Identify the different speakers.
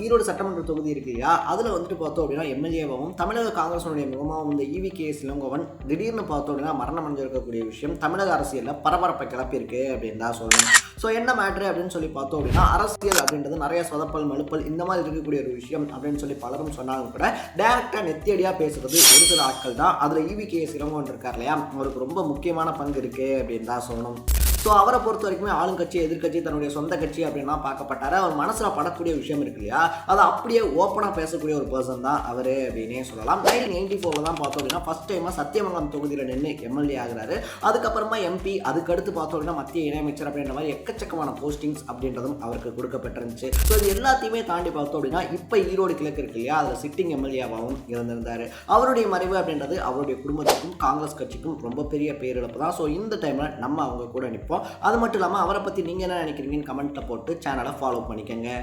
Speaker 1: ஈரோடு சட்டமன்ற தொகுதி இருக்கு இல்லையா, அதில் வந்துட்டு பார்த்தோம் அப்படின்னா எம்எல்ஏவாகவும் தமிழக காங்கிரஸுடைய முகமாகவும் இந்த EVKS இளங்கோவன் திடீர்னு பார்த்தோம் அப்படின்னா மரணம் அடைஞ்சிருக்கக்கூடிய விஷயம் தமிழக அரசியலில் பரபரப்பை கிளப்பியிருக்கு அப்படின்னு தான் சொல்லணும். ஸோ என்ன மேட்ரு அப்படின்னு சொல்லி பார்த்தோம் அப்படின்னா, அரசியல் அப்படின்றது நிறைய சொதப்பல் மழுப்பல் இந்த மாதிரி இருக்கக்கூடிய ஒரு விஷயம் அப்படின்னு சொல்லி பலரும் சொன்னாலும் கூட டேரக்டாக நெத்தியடியாக பேசுறது ஒரு சில ஆட்கள் தான். அதில் EVKS இளங்கோவன் இருக்கார் இல்லையா, அவருக்கு ரொம்ப முக்கியமான பங்கு இருக்கு அப்படின்னு தான் சொல்லணும். ஸோ அவரை பொறுத்த வரைக்குமே ஆளுங்கட்சி எதிர்கட்சி தன்னுடைய சொந்த கட்சி அப்படின்னா பார்க்கப்பட்டார். அவர் மனசில் படக்கூடிய விஷயம் இருக்கு இல்லையா, அதை அப்படியே ஓப்பனாக பேசக்கூடிய ஒரு பர்சன் தான் அவர் அப்படின்னே சொல்லலாம். 1994 தான் பார்த்தோம் அப்படின்னா ஃபர்ஸ்ட் டைமாக சத்தியமங்கலம் தொகுதியில் நின்று எம்எல்ஏ ஆகிறாரு. அதுக்கப்புறமா MP, அதுக்கடுத்து பார்த்தோம் அப்படின்னா மத்திய இணையமைச்சர் அப்படின்ற மாதிரி எக்கச்சக்கமான போஸ்டிங்ஸ் அப்படின்றதும் அவருக்கு கொடுக்கப்பட்டிருந்துச்சு. ஸோ இது எல்லாத்தையுமே தாண்டி பார்த்தோம் அப்படின்னா இப்போ ஈரோடு கிழக்கு இருக்கு இல்லையா, அதில் சிட்டிங் எம்எல்ஏவாகவும் இருந்திருந்தார். அவருடைய மறைவு அப்படின்றது அவருடைய குடும்பத்துக்கும் காங்கிரஸ் கட்சிக்கும் ரொம்ப பெரிய பேரிழப்பு தான். ஸோ இந்த டைமில் நம்ம அவங்க கூட நிற்போம். அது மட்டும் இல்லாமல் அவரை பற்றி நீங்கள் என்ன நினைக்கிறீங்கன்னு கமெண்ட்டில் போட்டு சேனலை ஃபாலோ பண்ணிக்கோங்க.